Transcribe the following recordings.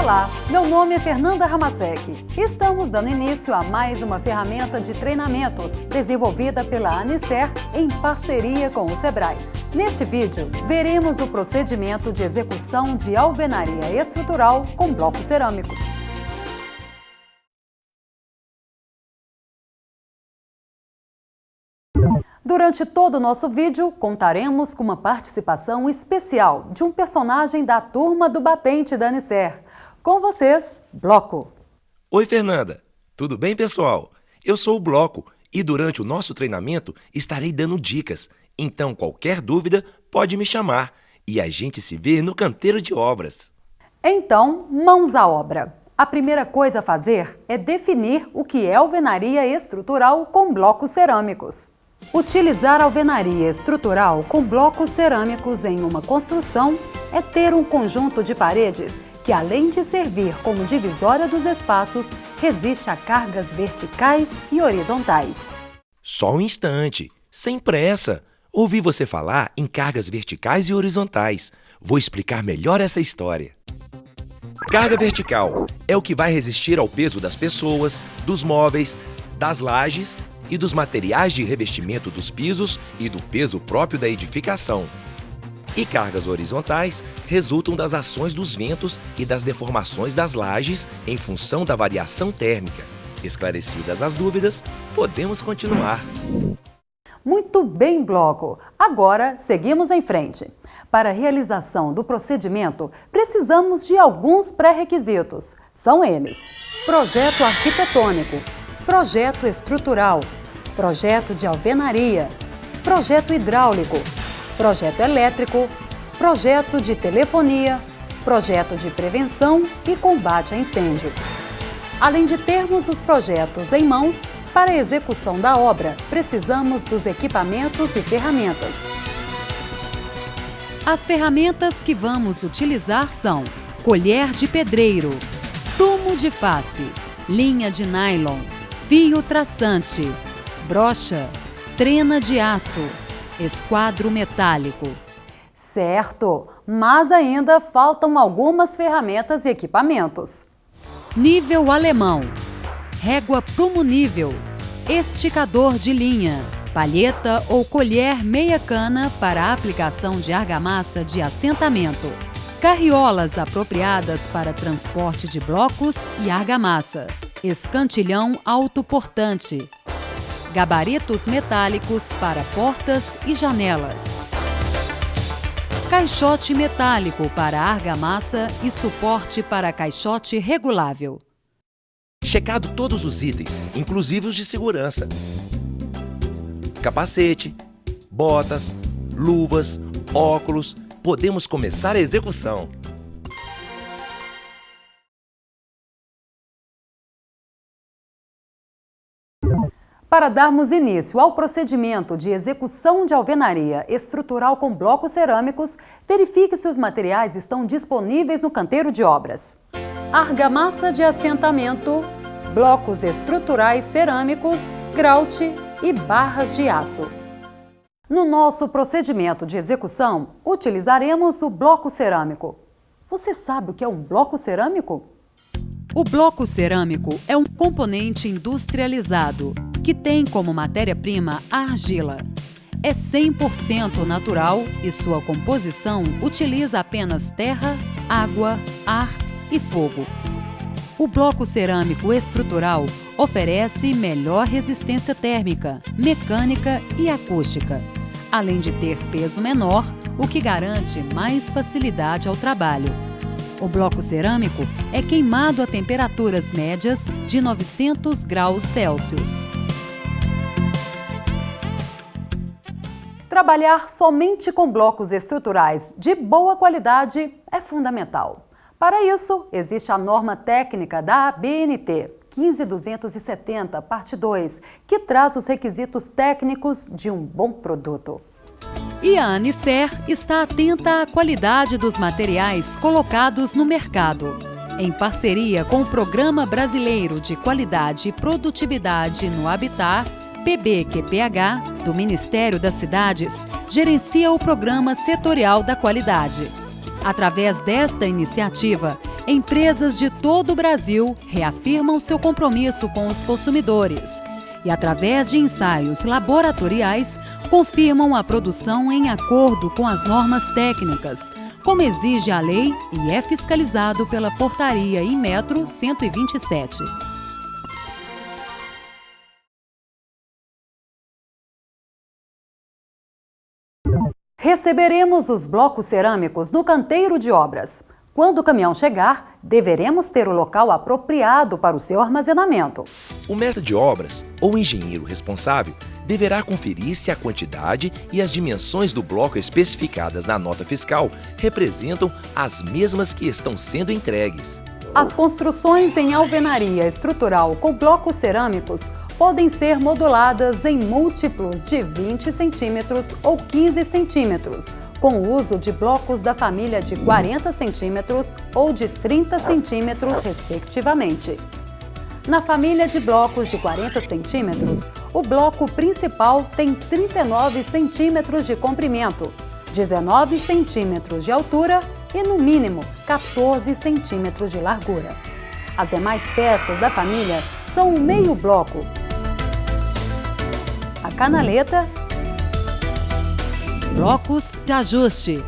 Olá, meu nome é Fernanda Ramasek. Estamos dando início a mais uma ferramenta de treinamentos desenvolvida pela Anicer em parceria com o Sebrae. Neste vídeo, veremos o procedimento de execução de alvenaria estrutural com blocos cerâmicos. Durante todo o nosso vídeo, contaremos com uma participação especial de um personagem da turma do batente da Anicer. Com vocês, Bloco. Oi, Fernanda. Tudo bem, pessoal? Eu sou o Bloco e durante o nosso treinamento estarei dando dicas. Então, qualquer dúvida, pode me chamar e a gente se vê no canteiro de obras. Então, mãos à obra. A primeira coisa a fazer é definir o que é alvenaria estrutural com blocos cerâmicos. Utilizar alvenaria estrutural com blocos cerâmicos em uma construção é ter um conjunto de paredes que, além de servir como divisória dos espaços, resiste a cargas verticais e horizontais. Só um instante, sem pressa. Ouvi você falar em cargas verticais e horizontais. Vou explicar melhor essa história. Carga vertical é o que vai resistir ao peso das pessoas, dos móveis, das lajes e dos materiais de revestimento dos pisos e do peso próprio da edificação. E cargas horizontais resultam das ações dos ventos e das deformações das lajes em função da variação térmica. Esclarecidas as dúvidas, podemos continuar. Muito bem, Bloco! Agora, seguimos em frente. Para a realização do procedimento, precisamos de alguns pré-requisitos. São eles: projeto arquitetônico, projeto estrutural, projeto de alvenaria, projeto hidráulico, projeto elétrico, projeto de telefonia, projeto de prevenção e combate a incêndio. Além de termos os projetos em mãos, para a execução da obra, precisamos dos equipamentos e ferramentas. As ferramentas que vamos utilizar são colher de pedreiro, prumo de face, linha de nylon, fio traçante, brocha, trena de aço, esquadro metálico. Certo, mas ainda faltam algumas ferramentas e equipamentos. Nível alemão, régua prumo-nível, esticador de linha, palheta ou colher meia cana para a aplicação de argamassa de assentamento, carriolas apropriadas para transporte de blocos e argamassa, escantilhão autoportante, gabaritos metálicos para portas e janelas, caixote metálico para argamassa e suporte para caixote regulável. Checado todos os itens, inclusive os de segurança. Capacete, botas, luvas, óculos. Podemos começar a execução. Para darmos início ao procedimento de execução de alvenaria estrutural com blocos cerâmicos, verifique se os materiais estão disponíveis no canteiro de obras. Argamassa de assentamento, blocos estruturais cerâmicos, grout e barras de aço. No nosso procedimento de execução, utilizaremos o bloco cerâmico. Você sabe o que é um bloco cerâmico? O bloco cerâmico é um componente industrializado que tem como matéria-prima a argila. É 100% natural e sua composição utiliza apenas terra, água, ar e fogo. O bloco cerâmico estrutural oferece melhor resistência térmica, mecânica e acústica, além de ter peso menor, o que garante mais facilidade ao trabalho. O bloco cerâmico é queimado a temperaturas médias de 900 graus Celsius. Trabalhar somente com blocos estruturais de boa qualidade é fundamental. Para isso, existe a norma técnica da ABNT 15270, parte 2, que traz os requisitos técnicos de um bom produto. E a Anicer está atenta à qualidade dos materiais colocados no mercado. Em parceria com o Programa Brasileiro de Qualidade e Produtividade no Habitat, PBQPH, do Ministério das Cidades, gerencia o Programa Setorial da Qualidade. Através desta iniciativa, Empresas de todo o Brasil reafirmam seu compromisso com os consumidores e, através de ensaios laboratoriais, confirmam a produção em acordo com as normas técnicas, como exige a lei e é fiscalizado pela Portaria Inmetro 127. Receberemos os blocos cerâmicos no canteiro de obras. Quando o caminhão chegar, deveremos ter o local apropriado para o seu armazenamento. O mestre de obras ou engenheiro responsável deverá conferir se a quantidade e as dimensões do bloco especificadas na nota fiscal representam as mesmas que estão sendo entregues. As construções em alvenaria estrutural com blocos cerâmicos podem ser moduladas em múltiplos de 20 centímetros ou 15 centímetros, com o uso de blocos da família de 40 centímetros ou de 30 centímetros, respectivamente. Na família de blocos de 40 centímetros, o bloco principal tem 39 centímetros de comprimento, 19 centímetros de altura e, no mínimo, 14 centímetros de largura. As demais peças da família são o meio bloco, a canaleta, blocos de ajuste.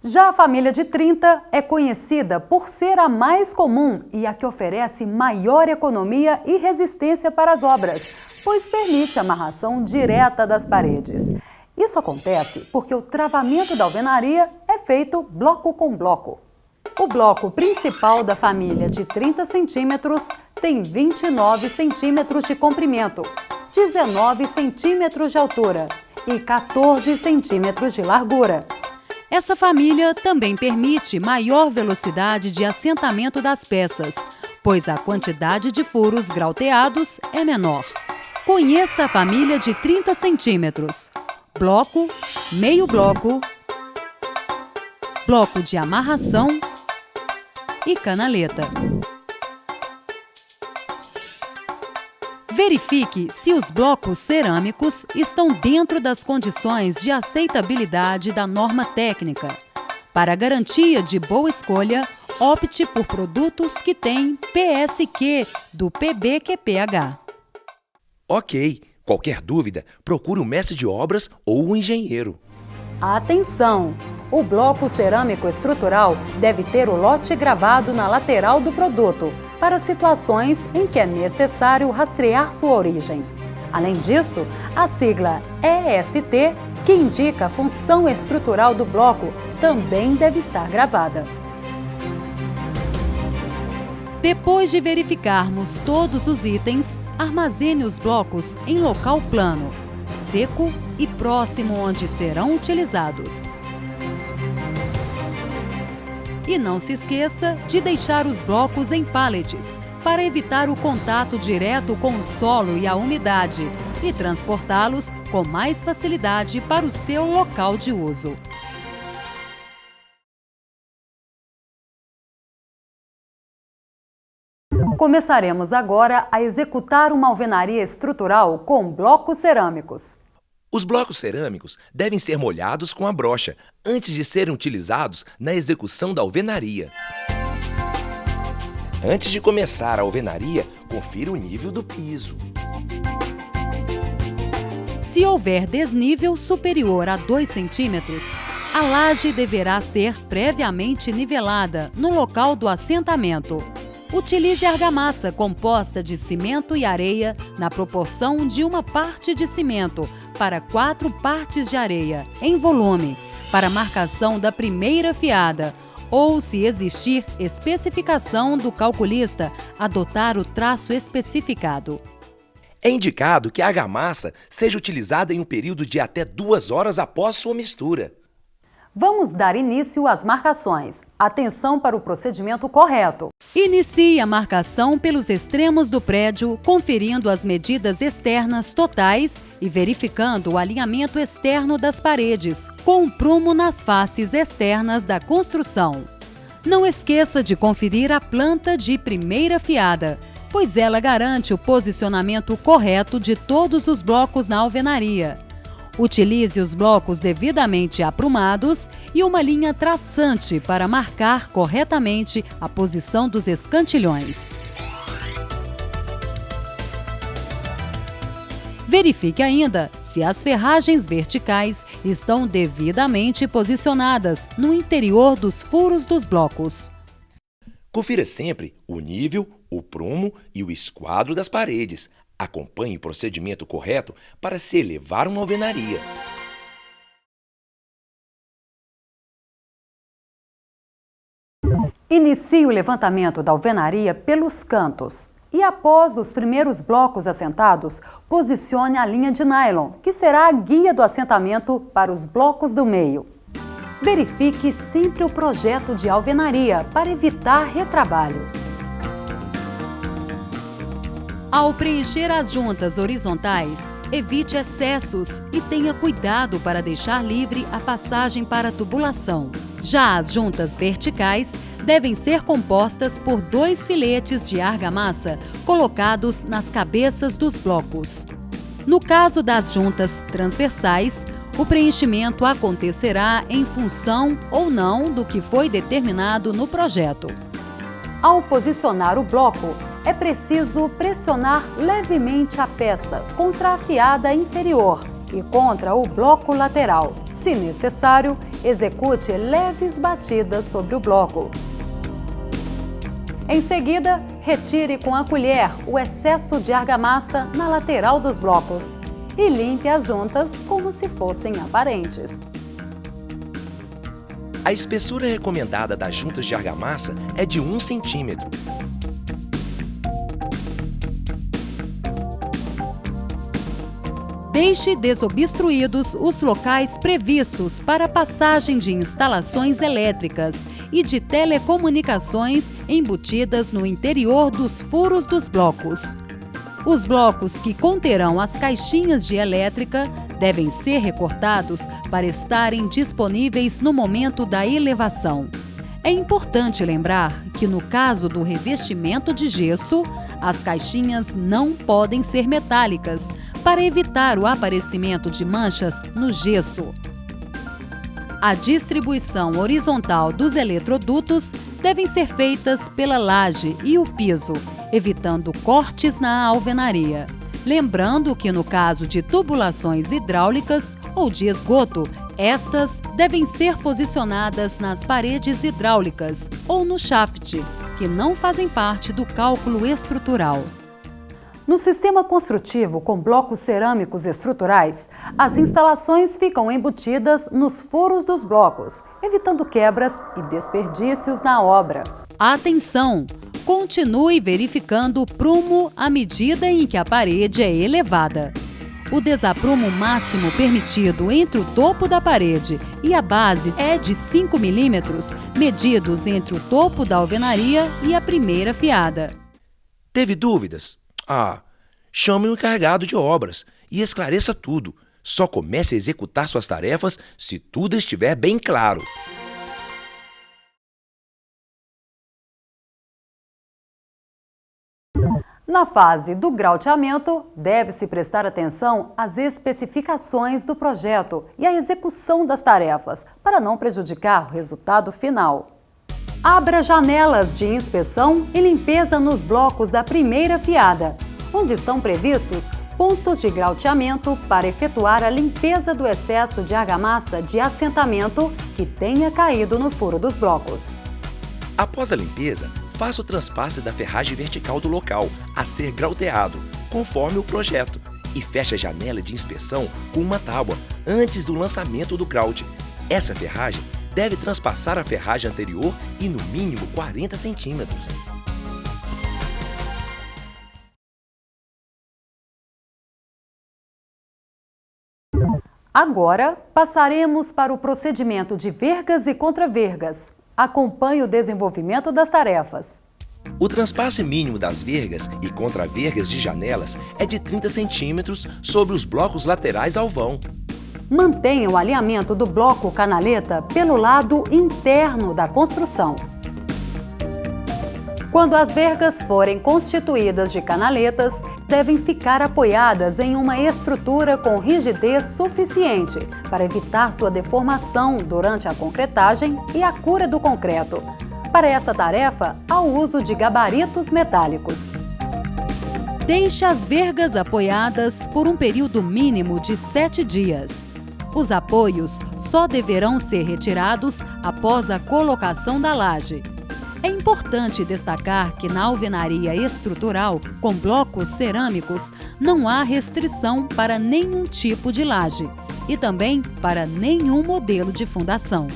Já a família de 30 é conhecida por ser a mais comum e a que oferece maior economia e resistência para as obras, pois permite a amarração direta das paredes. Isso acontece porque o travamento da alvenaria é feito bloco com bloco. O bloco principal da família de 30 centímetros tem 29 centímetros de comprimento, 19 centímetros de altura e 14 centímetros de largura. Essa família também permite maior velocidade de assentamento das peças, pois a quantidade de furos grauteados é menor. Conheça a família de 30 centímetros. Bloco, meio bloco, bloco de amarração e canaleta. Verifique se os blocos cerâmicos estão dentro das condições de aceitabilidade da norma técnica. Para garantia de boa escolha, opte por produtos que têm PSQ do PBQPH. Ok, qualquer dúvida, procure o mestre de obras ou o engenheiro. Atenção! O bloco cerâmico estrutural deve ter o lote gravado na lateral do produto, para situações em que é necessário rastrear sua origem. Além disso, a sigla EST, que indica a função estrutural do bloco, também deve estar gravada. Depois de verificarmos todos os itens, armazene os blocos em local plano, seco e próximo onde serão utilizados. E não se esqueça de deixar os blocos em pallets, para evitar o contato direto com o solo e a umidade, e transportá-los com mais facilidade para o seu local de uso. Começaremos agora a executar uma alvenaria estrutural com blocos cerâmicos. Os blocos cerâmicos devem ser molhados com a brocha antes de serem utilizados na execução da alvenaria. Antes de começar a alvenaria, confira o nível do piso. Se houver desnível superior a 2 centímetros, a laje deverá ser previamente nivelada no local do assentamento. Utilize argamassa composta de cimento e areia na proporção de 1 parte de cimento para 4 partes de areia, em volume, para marcação da primeira fiada, ou, se existir especificação do calculista, adotar o traço especificado. É indicado que a argamassa seja utilizada em um período de até 2 horas após sua mistura. Vamos dar início às marcações. Atenção para o procedimento correto. Inicie a marcação pelos extremos do prédio, conferindo as medidas externas totais e verificando o alinhamento externo das paredes, com um prumo nas faces externas da construção. Não esqueça de conferir a planta de primeira fiada, pois ela garante o posicionamento correto de todos os blocos na alvenaria. Utilize os blocos devidamente aprumados e uma linha traçante para marcar corretamente a posição dos escantilhões. Verifique ainda se as ferragens verticais estão devidamente posicionadas no interior dos furos dos blocos. Confira sempre o nível, o prumo e o esquadro das paredes. Acompanhe o procedimento correto para se elevar uma alvenaria. Inicie o levantamento da alvenaria pelos cantos e, após os primeiros blocos assentados, posicione a linha de nylon, que será a guia do assentamento para os blocos do meio. Verifique sempre o projeto de alvenaria para evitar retrabalho. Ao preencher as juntas horizontais, evite excessos e tenha cuidado para deixar livre a passagem para a tubulação. Já as juntas verticais devem ser compostas por 2 filetes de argamassa colocados nas cabeças dos blocos. No caso das juntas transversais, o preenchimento acontecerá em função ou não do que foi determinado no projeto. Ao posicionar o bloco, é preciso pressionar levemente a peça contra a fiada inferior e contra o bloco lateral. Se necessário, execute leves batidas sobre o bloco. Em seguida, retire com a colher o excesso de argamassa na lateral dos blocos e limpe as juntas como se fossem aparentes. A espessura recomendada das juntas de argamassa é de 1 centímetro. Deixe desobstruídos os locais previstos para passagem de instalações elétricas e de telecomunicações embutidas no interior dos furos dos blocos. Os blocos que conterão as caixinhas de elétrica devem ser recortados para estarem disponíveis no momento da elevação. É importante lembrar que, no caso do revestimento de gesso, as caixinhas não podem ser metálicas, para evitar o aparecimento de manchas no gesso. A distribuição horizontal dos eletrodutos devem ser feitas pela laje e o piso, evitando cortes na alvenaria. Lembrando que, no caso de tubulações hidráulicas ou de esgoto, estas devem ser posicionadas nas paredes hidráulicas ou no shaft, que não fazem parte do cálculo estrutural. No sistema construtivo com blocos cerâmicos estruturais, as instalações ficam embutidas nos furos dos blocos, evitando quebras e desperdícios na obra. Atenção! Continue verificando o prumo à medida em que a parede é elevada. O desaprumo máximo permitido entre o topo da parede e a base é de 5 milímetros, medidos entre o topo da alvenaria e a primeira fiada. Teve dúvidas? Chame o encarregado de obras e esclareça tudo. Só comece a executar suas tarefas se tudo estiver bem claro. Na fase do grauteamento, deve-se prestar atenção às especificações do projeto e à execução das tarefas, para não prejudicar o resultado final. Abra janelas de inspeção e limpeza nos blocos da primeira fiada, onde estão previstos pontos de grauteamento para efetuar a limpeza do excesso de argamassa de assentamento que tenha caído no furo dos blocos. Após a limpeza, faça o transpasse da ferragem vertical do local a ser grauteado, conforme o projeto, e feche a janela de inspeção com uma tábua antes do lançamento do grout. Essa ferragem deve transpassar a ferragem anterior e no mínimo 40 centímetros. Agora, passaremos para o procedimento de vergas e contravergas. Acompanhe o desenvolvimento das tarefas. O transpasse mínimo das vergas e contravergas de janelas é de 30 centímetros sobre os blocos laterais ao vão. Mantenha o alinhamento do bloco canaleta pelo lado interno da construção. Quando as vergas forem constituídas de canaletas, devem ficar apoiadas em uma estrutura com rigidez suficiente para evitar sua deformação durante a concretagem e a cura do concreto. Para essa tarefa, há o uso de gabaritos metálicos. Deixe as vergas apoiadas por um período mínimo de 7 dias. Os apoios só deverão ser retirados após a colocação da laje. É importante destacar que na alvenaria estrutural, com blocos cerâmicos, não há restrição para nenhum tipo de laje e também para nenhum modelo de fundação.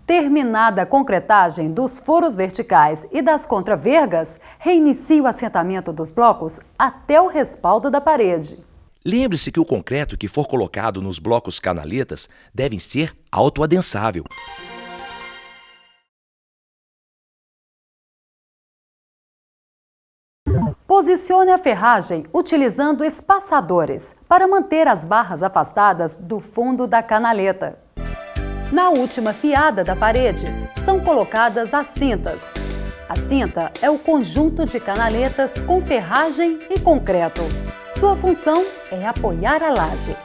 Terminada a concretagem dos furos verticais e das contravergas, reinicie o assentamento dos blocos até o respaldo da parede. Lembre-se que o concreto que for colocado nos blocos canaletas deve ser autoadensável. Posicione a ferragem utilizando espaçadores para manter as barras afastadas do fundo da canaleta. Na última fiada da parede, são colocadas as cintas. A cinta é o conjunto de canaletas com ferragem e concreto. Sua função é apoiar a laje.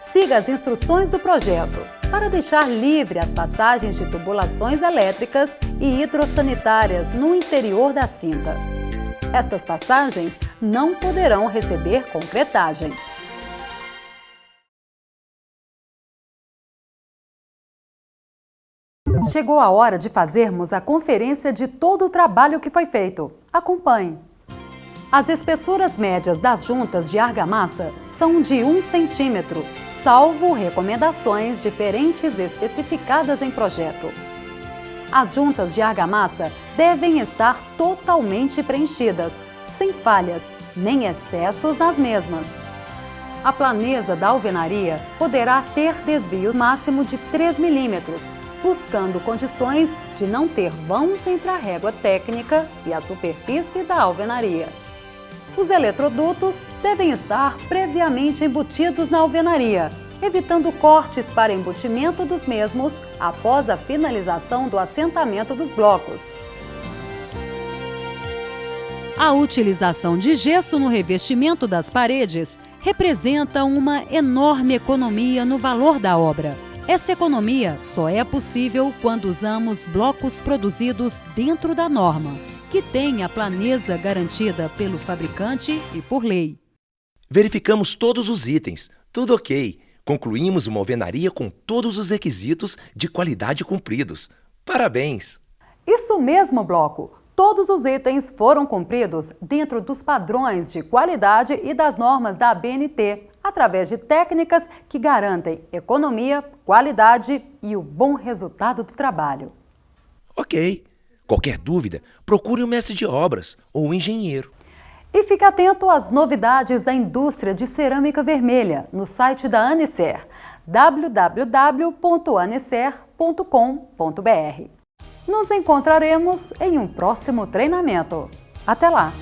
Siga as instruções do projeto para deixar livre as passagens de tubulações elétricas e hidrossanitárias no interior da cinta. Estas passagens não poderão receber concretagem. Chegou a hora de fazermos a conferência de todo o trabalho que foi feito. Acompanhe. As espessuras médias das juntas de argamassa são de 1 centímetro, salvo recomendações diferentes especificadas em projeto. As juntas de argamassa devem estar totalmente preenchidas, sem falhas, nem excessos nas mesmas. A planeza da alvenaria poderá ter desvio máximo de 3 milímetros, buscando condições de não ter vãos entre a régua técnica e a superfície da alvenaria. Os eletrodutos devem estar previamente embutidos na alvenaria, evitando cortes para embutimento dos mesmos após a finalização do assentamento dos blocos. A utilização de gesso no revestimento das paredes representa uma enorme economia no valor da obra. Essa economia só é possível quando usamos blocos produzidos dentro da norma, que tem a planeza garantida pelo fabricante e por lei. Verificamos todos os itens, tudo ok. Concluímos uma alvenaria com todos os requisitos de qualidade cumpridos. Parabéns! Isso mesmo, bloco! Todos os itens foram cumpridos dentro dos padrões de qualidade e das normas da ABNT, através de técnicas que garantem economia, qualidade e o bom resultado do trabalho. Ok. Qualquer dúvida, procure o mestre de obras ou o engenheiro. E fique atento às novidades da indústria de cerâmica vermelha no site da Anecer, www.anecer.com.br. Nos encontraremos em um próximo treinamento. Até lá!